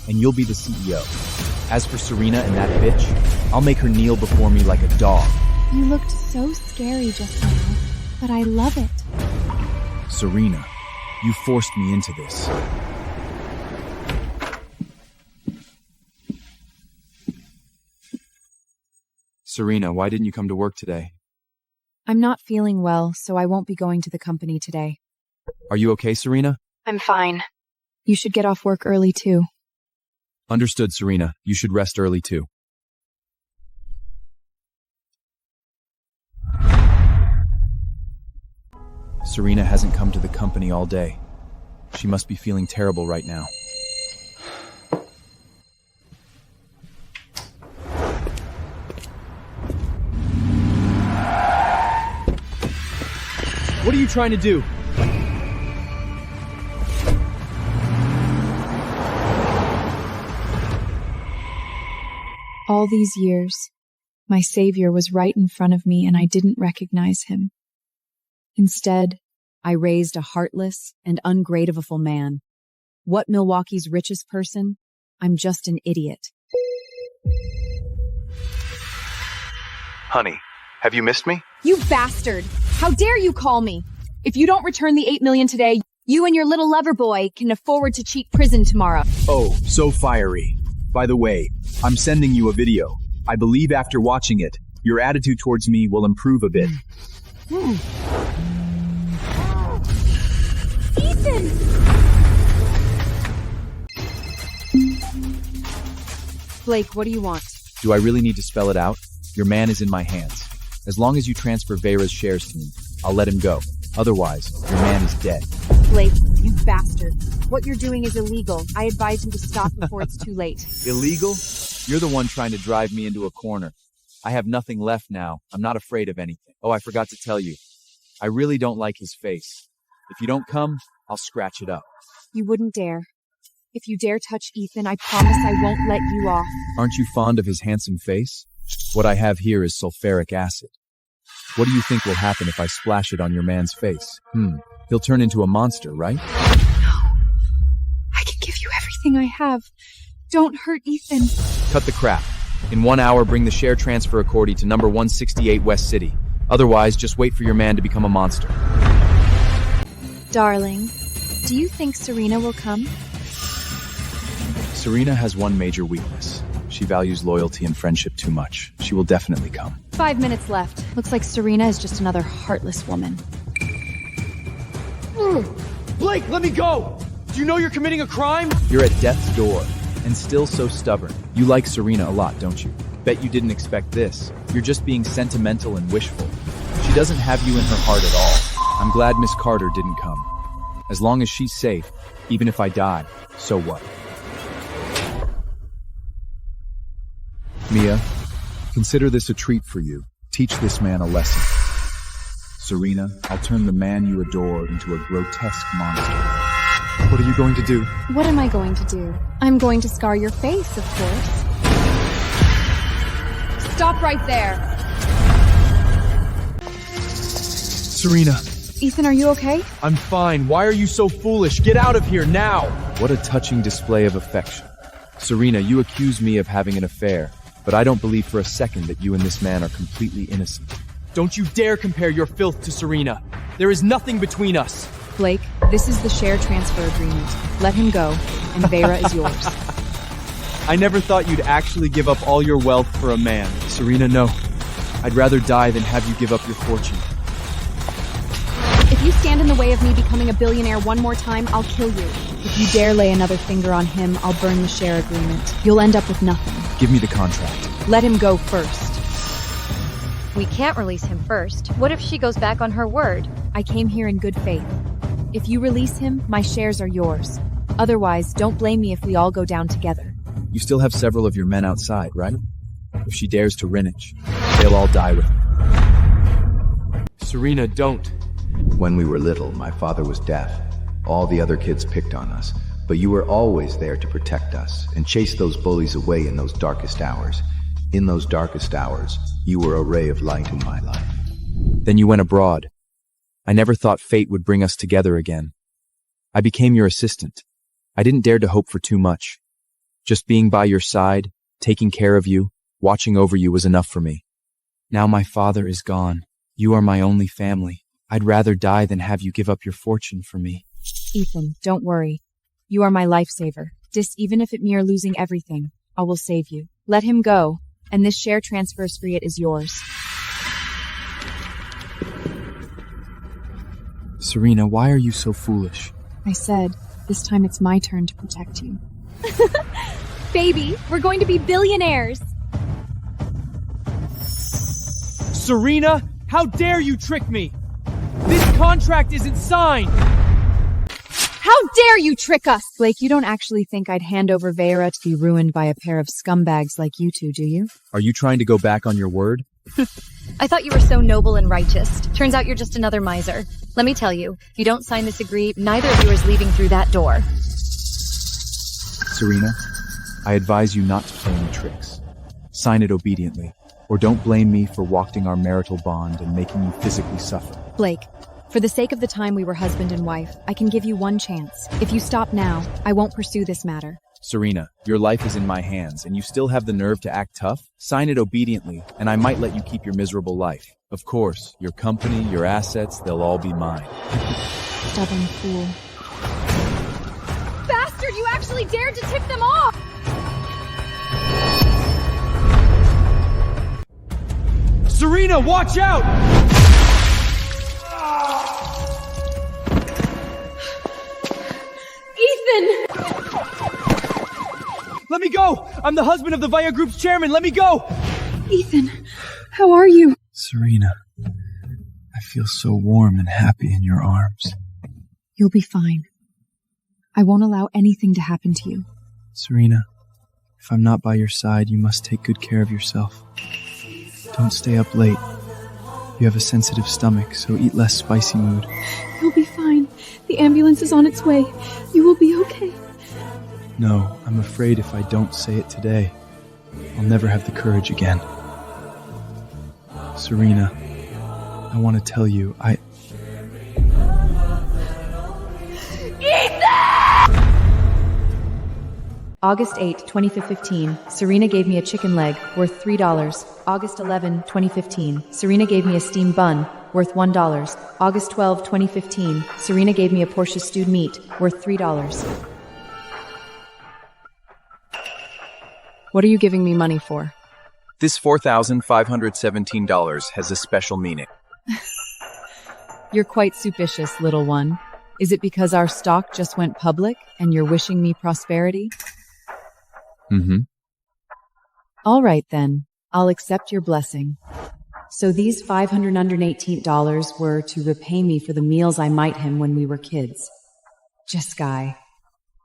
and you'll be the CEO. As for Serena and that bitch, I'll make her kneel before me like a dog. You looked so scary just now, but I love it. Serena, you forced me into this. Serena, why didn't you come to work today? I'm not feeling well, so I won't be going to the company today. Are you okay, Serena? I'm fine. You should get off work early, too. Understood, Serena. You should rest early, too. Serena hasn't come to the company all day. She must be feeling terrible right now. What are you trying to do? All these years, my savior was right in front of me and I didn't recognize him. Instead, I raised a heartless and ungrateful man. What Milwaukee's richest person? I'm just an idiot. Honey, have you missed me? You bastard! How dare you call me? If you don't return the 8 million today, you and your little lover boy can afford to cheat prison tomorrow. Oh, so fiery. By the way, I'm sending you a video. I believe after watching it, your attitude towards me will improve a bit. Ethan! Blake, what do you want? Do I really need to spell it out? Your man is in my hands. As long as you transfer Vera's shares to me, I'll let him go. Otherwise, your man is dead. Blake, you bastard. What you're doing is illegal. I advise you to stop before it's too late. Illegal? You're the one trying to drive me into a corner. I have nothing left now. I'm not afraid of anything. Oh, I forgot to tell you. I really don't like his face. If you don't come, I'll scratch it up. You wouldn't dare. If you dare touch Ethan, I promise I won't let you off. Aren't you fond of his handsome face? What I have here is sulfuric acid. What do you think will happen if I splash it on your man's face? He'll turn into a monster, right? No. I can give you everything I have. Don't hurt Ethan. Cut the crap. In 1 hour, bring the share transfer accordi to number 168 West City. Otherwise, just wait for your man to become a monster. Darling, do you think Serena will come? Serena has one major weakness. She values loyalty and friendship too much. She will definitely come. 5 minutes left. Looks like Serena is just another heartless woman. Blake, let me go! Do you know you're committing a crime? You're at death's door, and still so stubborn. You like Serena a lot, don't you? Bet you didn't expect this. You're just being sentimental and wishful. She doesn't have you in her heart at all. I'm glad Miss Carter didn't come. As long as she's safe, even if I die, so what? Mia, consider this a treat for you. Teach this man a lesson. Serena, I'll turn the man you adore into a grotesque monster. What are you going to do? What am I going to do? I'm going to scar your face, of course. Stop right there! Serena. Ethan, are you okay? I'm fine. Why are you so foolish? Get out of here now! What a touching display of affection. Serena, you accuse me of having an affair, but I don't believe for a second that you and this man are completely innocent. Don't you dare compare your filth to Serena. There is nothing between us. Blake, this is the share transfer agreement. Let him go, and Vera is yours. I never thought you'd actually give up all your wealth for a man. Serena, no. I'd rather die than have you give up your fortune. If you stand in the way of me becoming a billionaire one more time, I'll kill you. If you dare lay another finger on him, I'll burn the share agreement. You'll end up with nothing. Give me the contract. Let him go first. We can't release him first. What if she goes back on her word? I came here in good faith. If you release him, my shares are yours. Otherwise, don't blame me if we all go down together. You still have several of your men outside, right? If she dares to renege, they'll all die with her. Serena, don't. When we were little, my father was deaf. All the other kids picked on us, but you were always there to protect us and chase those bullies away in those darkest hours. In those darkest hours, you were a ray of light in my life. Then you went abroad. I never thought fate would bring us together again. I became your assistant. I didn't dare to hope for too much. Just being by your side, taking care of you, watching over you was enough for me. Now my father is gone. You are my only family. I'd rather die than have you give up your fortune for me. Ethan, don't worry. You are my lifesaver. Even if it means losing everything, I will save you. Let him go, and this share transfer spree is yours. Serena, why are you so foolish? I said, this time it's my turn to protect you. Baby, we're going to be billionaires! Serena, how dare you trick me? This contract isn't signed! How dare you trick us! Blake, you don't actually think I'd hand over Vera to be ruined by a pair of scumbags like you two, do you? Are you trying to go back on your word? I thought you were so noble and righteous. Turns out you're just another miser. Let me tell you, if you don't sign this agree, neither of you is leaving through that door. Serena, I advise you not to play any tricks. Sign it obediently, or don't blame me for walking our marital bond and making you physically suffer. Blake, for the sake of the time we were husband and wife, I can give you one chance. If you stop now, I won't pursue this matter. Serena, your life is in my hands, and you still have the nerve to act tough? Sign it obediently, and I might let you keep your miserable life. Of course, your company, your assets, they'll all be mine. Stubborn fool. Bastard, you actually dared to tip them off! Serena, watch out! Ethan! Let me go! I'm the husband of the Via Group's chairman. Let me go! Ethan, how are you? Serena, I feel so warm and happy in your arms. You'll be fine. I won't allow anything to happen to you. Serena, if I'm not by your side, you must take good care of yourself. Don't stay up late. You have a sensitive stomach, so eat less spicy mood. You'll be fine. The ambulance is on its way. You will be okay. No, I'm afraid if I don't say it today, I'll never have the courage again. Serena, I want to tell you, August 8, 2015, Serena gave me a chicken leg worth $3. August 11, 2015, Serena gave me a steamed bun worth $1. August 12, 2015, Serena gave me a portion of stewed meat worth $3. What are you giving me money for? This $4,517 has a special meaning. You're quite suspicious, little one. Is it because our stock just went public and you're wishing me prosperity? Mm-hmm. All right, then. I'll accept your blessing. So these $518 were to repay me for the meals I might him when we were kids. Just guy.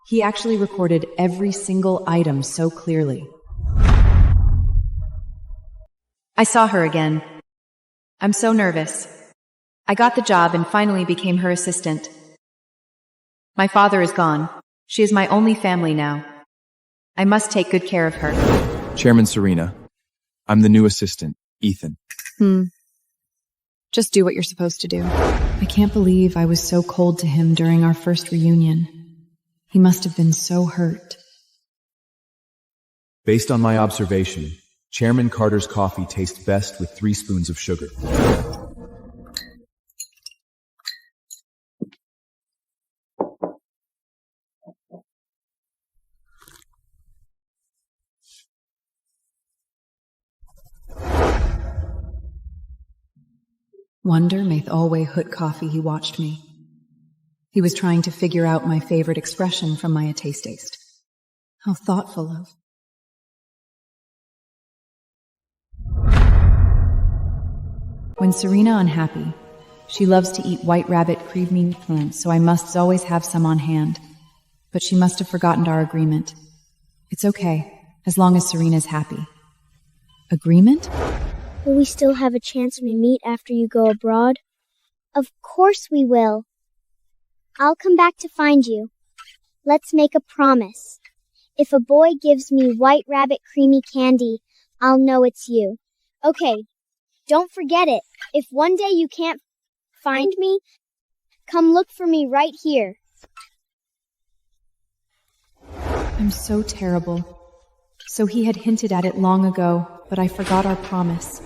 He actually recorded every single item so clearly. I saw her again. I'm so nervous. I got the job and finally became her assistant. My father is gone. She is my only family now. I must take good care of her. Chairman Serena, I'm the new assistant, Ethan. Just do what you're supposed to do. I can't believe I was so cold to him during our first reunion. He must have been so hurt. Based on my observation, Chairman Carter's coffee tastes best with 3 spoons of sugar. Wonder mayth alway hut coffee he watched me. He was trying to figure out my favorite expression from my taste. How thoughtful of. When Serena unhappy, she loves to eat white rabbit creamy plants, so I must always have some on hand. But she must have forgotten our agreement. It's okay, as long as Serena's happy. Agreement? Will we still have a chance to meet after you go abroad? Of course we will. I'll come back to find you. Let's make a promise. If a boy gives me white rabbit creamy candy, I'll know it's you. Okay, don't forget it. If one day you can't find me, come look for me right here. I'm so terrible. So he had hinted at it long ago, but I forgot our promise.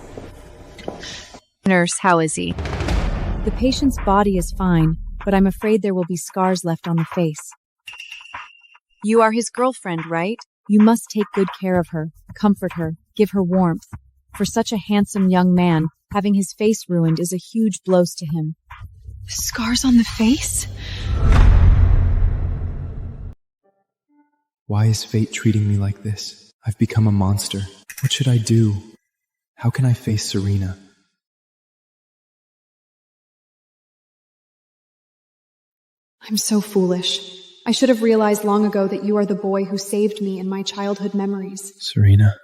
Nurse, how is he? The patient's body is fine, but I'm afraid there will be scars left on the face. You are his girlfriend, right? You must take good care of her, comfort her, give her warmth. For such a handsome young man, having his face ruined is a huge blow to him. Scars on the face? Why is fate treating me like this? I've become a monster. What should I do? How can I face Serena? I'm so foolish. I should have realized long ago that you are the boy who saved me in my childhood memories. Serena.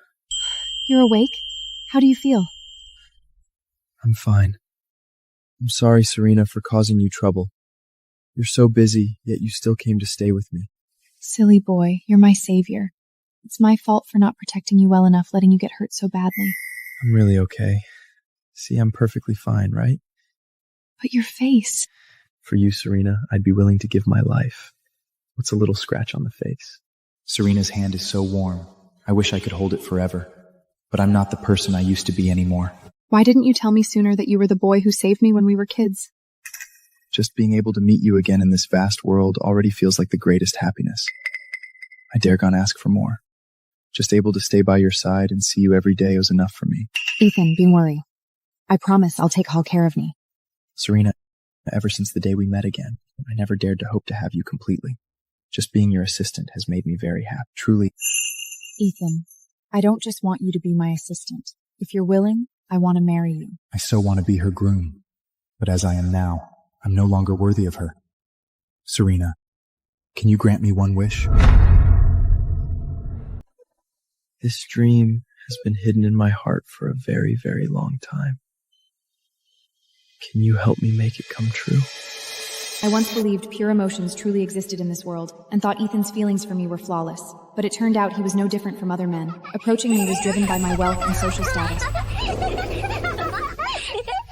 You're awake? How do you feel? I'm fine. I'm sorry, Serena, for causing you trouble. You're so busy, yet you still came to stay with me. Silly boy, you're my savior. It's my fault for not protecting you well enough, letting you get hurt so badly. I'm really okay. See, I'm perfectly fine, right? But your face. For you, Serena, I'd be willing to give my life. What's a little scratch on the face? Serena's hand is so warm. I wish I could hold it forever. But I'm not the person I used to be anymore. Why didn't you tell me sooner that you were the boy who saved me when we were kids? Just being able to meet you again in this vast world already feels like the greatest happiness. I dare not ask for more. Just able to stay by your side and see you every day was enough for me. Ethan, don't worry. I promise I'll take all care of me. Serena, ever since the day we met again, I never dared to hope to have you completely. Just being your assistant has made me very happy. Truly. Ethan, I don't just want you to be my assistant. If you're willing, I want to marry you. I so want to be her groom. But as I am now, I'm no longer worthy of her. Serena, can you grant me one wish? This dream has been hidden in my heart for a very, very long time. Can you help me make it come true? I once believed pure emotions truly existed in this world, and thought Ethan's feelings for me were flawless. But it turned out he was no different from other men. Approaching me was driven by my wealth and social status.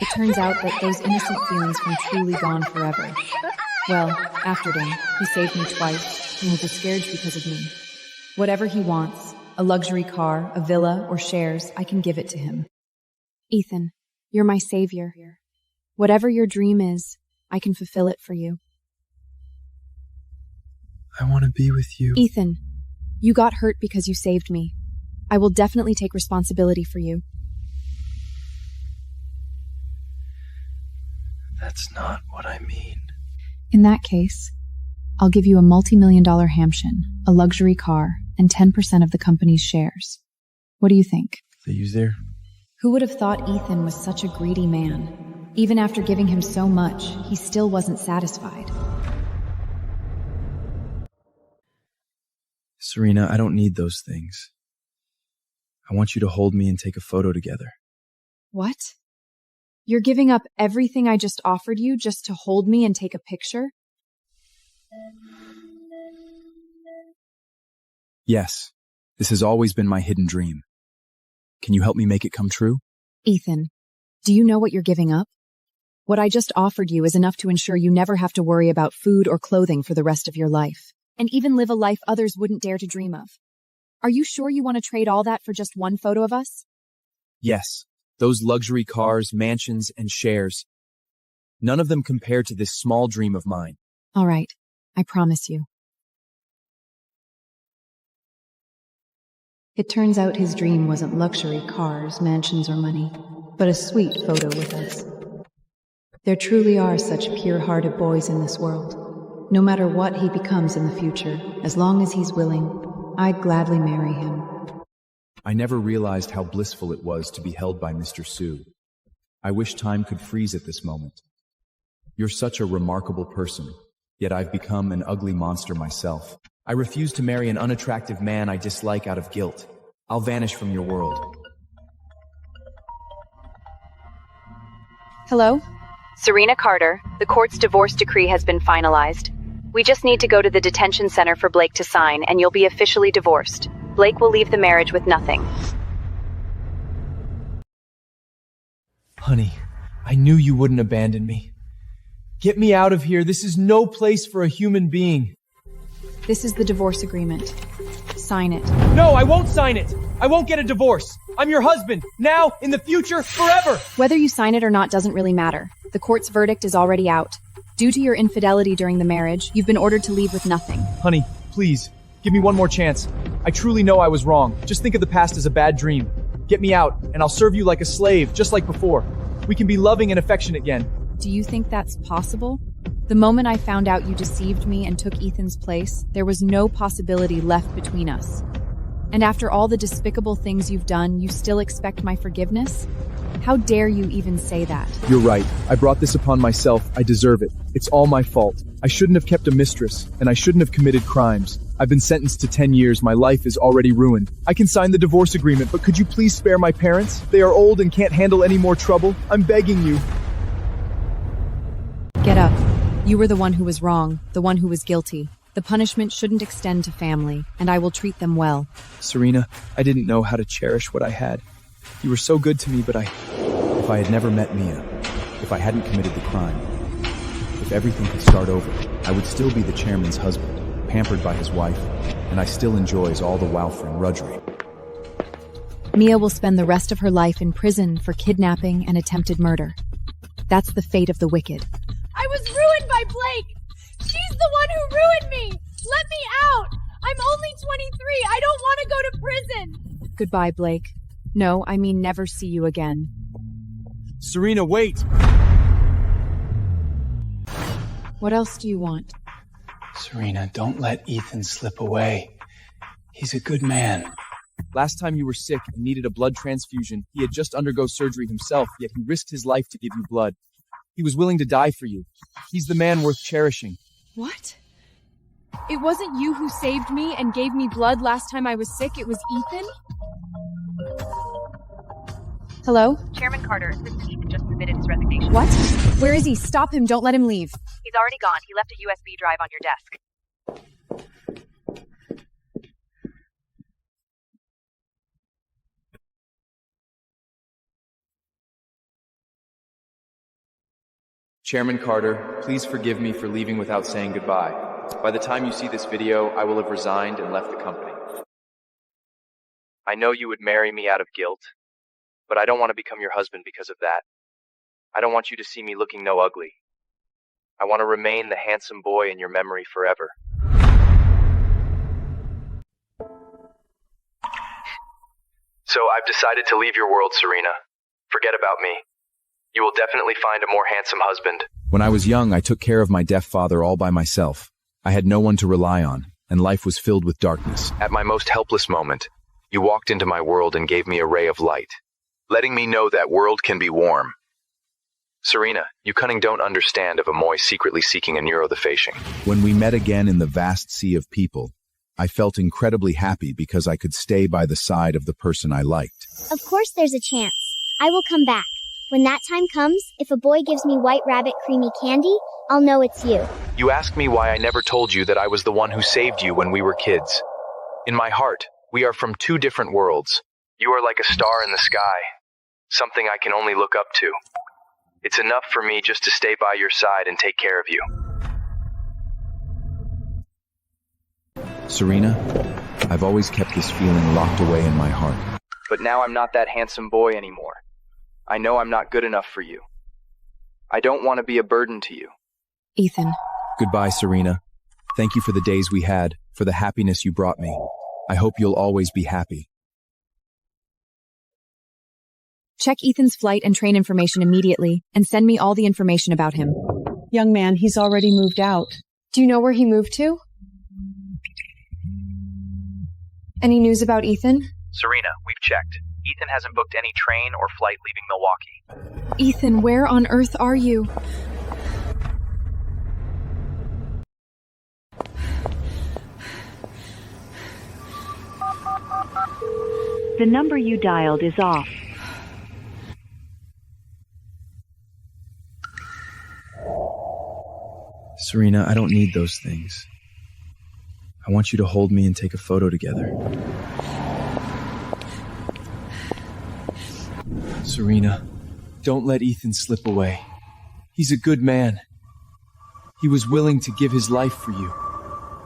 It turns out that those innocent feelings were truly gone forever. Well, after him, he saved me twice, and was discouraged because of me. Whatever he wants, a luxury car, a villa, or shares, I can give it to him. Ethan, you're my savior. Whatever your dream is, I can fulfill it for you. I want to be with you. Ethan, you got hurt because you saved me. I will definitely take responsibility for you. That's not what I mean. In that case, I'll give you a multi-million-dollar Hampton, a luxury car, and 10% of the company's shares. What do you think? The use there? Who would have thought Ethan was such a greedy man? Even after giving him so much, he still wasn't satisfied. Serena, I don't need those things. I want you to hold me and take a photo together. What? You're giving up everything I just offered you just to hold me and take a picture? Yes, this has always been my hidden dream. Can you help me make it come true? Ethan, do you know what you're giving up? What I just offered you is enough to ensure you never have to worry about food or clothing for the rest of your life, and even live a life others wouldn't dare to dream of. Are you sure you want to trade all that for just one photo of us? Yes, those luxury cars, mansions, and shares. None of them compare to this small dream of mine. All right, I promise you. It turns out his dream wasn't luxury cars, mansions, or money, but a sweet photo with us. There truly are such pure-hearted boys in this world. No matter what he becomes in the future, as long as he's willing, I'd gladly marry him. I never realized how blissful it was to be held by Mr. Sue. I wish time could freeze at this moment. You're such a remarkable person, yet I've become an ugly monster myself. I refuse to marry an unattractive man I dislike out of guilt. I'll vanish from your world. Hello? Serena Carter, the court's divorce decree has been finalized. We just need to go to the detention center for Blake to sign, and you'll be officially divorced. Blake will leave the marriage with nothing. Honey, I knew you wouldn't abandon me. Get me out of here. This is no place for a human being. This is the divorce agreement. Sign it. No, I won't sign it. I won't get a divorce. I'm your husband, now, in the future, forever. Whether you sign it or not doesn't really matter. The court's verdict is already out. Due to your infidelity during the marriage, you've been ordered to leave with nothing. Honey, please, give me one more chance. I truly know I was wrong. Just think of the past as a bad dream. Get me out, and I'll serve you like a slave, just like before. We can be loving and affectionate again. Do you think that's possible? The moment I found out you deceived me and took Ethan's place, there was no possibility left between us. And after all the despicable things you've done, you still expect my forgiveness? How dare you even say that? You're right. I brought this upon myself. I deserve it. It's all my fault. I shouldn't have kept a mistress, and I shouldn't have committed crimes. I've been sentenced to 10 years. My life is already ruined. I can sign the divorce agreement, but could you please spare my parents? They are old and can't handle any more trouble. I'm begging you. Get up. You were the one who was wrong, the one who was guilty. The punishment shouldn't extend to family, and I will treat them well. Serena, I didn't know how to cherish what I had. You were so good to me, but If I had never met Mia, if I hadn't committed the crime, if everything could start over, I would still be the chairman's husband, pampered by his wife, and I still enjoys all the wow from Rudgery. Mia will spend the rest of her life in prison for kidnapping and attempted murder. That's the fate of the wicked. I was ruined by Blake! She's the one who ruined me! Let me out! I'm only 23! I don't want to go to prison! Goodbye, Blake. No, I mean never see you again. Serena, wait! What else do you want? Serena, don't let Ethan slip away. He's a good man. Last time you were sick and needed a blood transfusion, he had just undergone surgery himself, yet he risked his life to give you blood. He was willing to die for you. He's the man worth cherishing. What? It wasn't you who saved me and gave me blood last time I was sick, it was Ethan? Hello? Chairman Carter, Mr. Ethan just submitted his resignation. What? Where is he? Stop him, don't let him leave. He's already gone. He left a USB drive on your desk. Chairman Carter, please forgive me for leaving without saying goodbye. By the time you see this video, I will have resigned and left the company. I know you would marry me out of guilt, but I don't want to become your husband because of that. I don't want you to see me looking no ugly. I want to remain the handsome boy in your memory forever. So I've decided to leave your world, Serena. Forget about me. You will definitely find a more handsome husband. When I was young, I took care of my deaf father all by myself. I had no one to rely on, and life was filled with darkness. At my most helpless moment, you walked into my world and gave me a ray of light, letting me know that world can be warm. Serena, you cunning don't understand of a moy secretly seeking a neurothefacing. When we met again in the vast sea of people, I felt incredibly happy because I could stay by the side of the person I liked. Of course there's a chance. I will come back. When that time comes, if a boy gives me White Rabbit creamy candy, I'll know it's you. You asked me why I never told you that I was the one who saved you when we were kids. In my heart, we are from two different worlds. You are like a star in the sky, something I can only look up to. It's enough for me just to stay by your side and take care of you. Serena, I've always kept this feeling locked away in my heart. But now I'm not that handsome boy anymore. I know I'm not good enough for you. I don't want to be a burden to you. Ethan. Goodbye, Serena. Thank you for the days we had, for the happiness you brought me. I hope you'll always be happy. Check Ethan's flight and train information immediately, and send me all the information about him. Young man, he's already moved out. Do you know where he moved to? Any news about Ethan? Serena, we've checked. Ethan hasn't booked any train or flight leaving Milwaukee. Ethan, where on earth are you? The number you dialed is off. Serena, I don't need those things. I want you to hold me and take a photo together. Serena, don't let Ethan slip away. He's a good man. He was willing to give his life for you.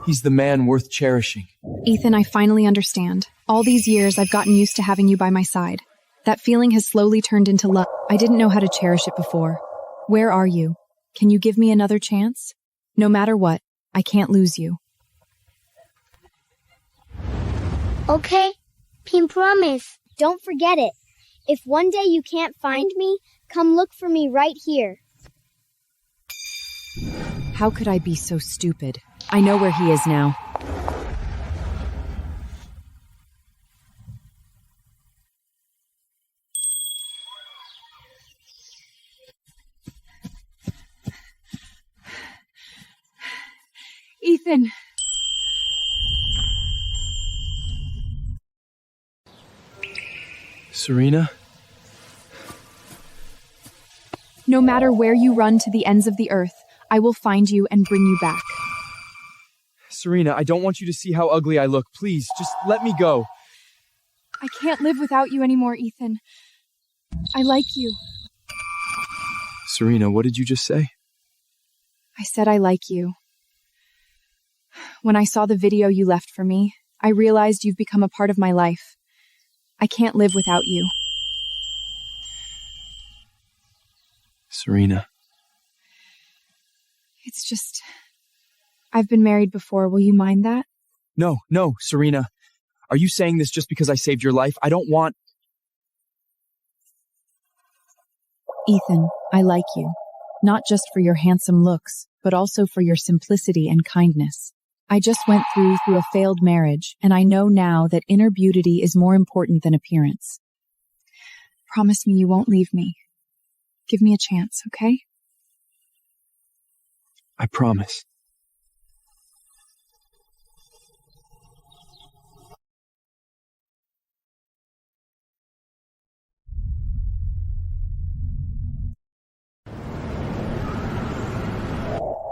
He's the man worth cherishing. Ethan, I finally understand. All these years, I've gotten used to having you by my side. That feeling has slowly turned into love. I didn't know how to cherish it before. Where are you? Can you give me another chance? No matter what, I can't lose you. Okay, Pin promise. Don't forget it. If one day you can't find me, come look for me right here. How could I be so stupid? I know where he is now. Ethan! Serena? No matter where you run to the ends of the earth, I will find you and bring you back. Serena, I don't want you to see how ugly I look. Please, just let me go. I can't live without you anymore, Ethan. I like you. Serena, what did you just say? I said I like you. When I saw the video you left for me, I realized you've become a part of my life. I can't live without you. Serena. It's just... I've been married before. Will you mind that? No, Serena. Are you saying this just because I saved your life? I don't want... Ethan, I like you. Not just for your handsome looks, but also for your simplicity and kindness. I just went through a failed marriage, and I know now that inner beauty is more important than appearance. Promise me you won't leave me. Give me a chance, okay? I promise.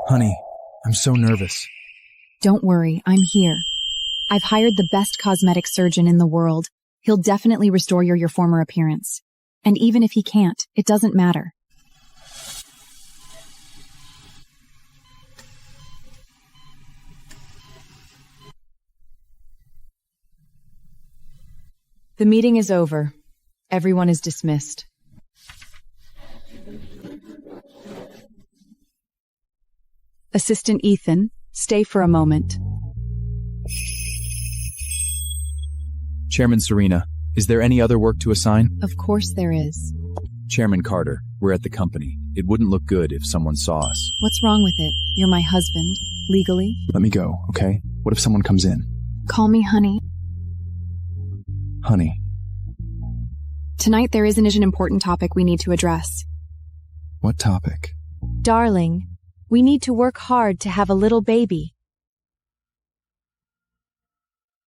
Honey, I'm so nervous. Don't worry, I'm here. I've hired the best cosmetic surgeon in the world. He'll definitely restore your former appearance. And even if he can't, it doesn't matter. The meeting is over. Everyone is dismissed. Assistant Ethan, stay for a moment. Chairman Serena, is there any other work to assign? Of course there is. Chairman Carter, we're at the company. It wouldn't look good if someone saw us. What's wrong with it? You're my husband, legally. Let me go, okay? What if someone comes in? Call me honey. Honey. Tonight there is an important topic we need to address. What topic? Darling, we need to work hard to have a little baby.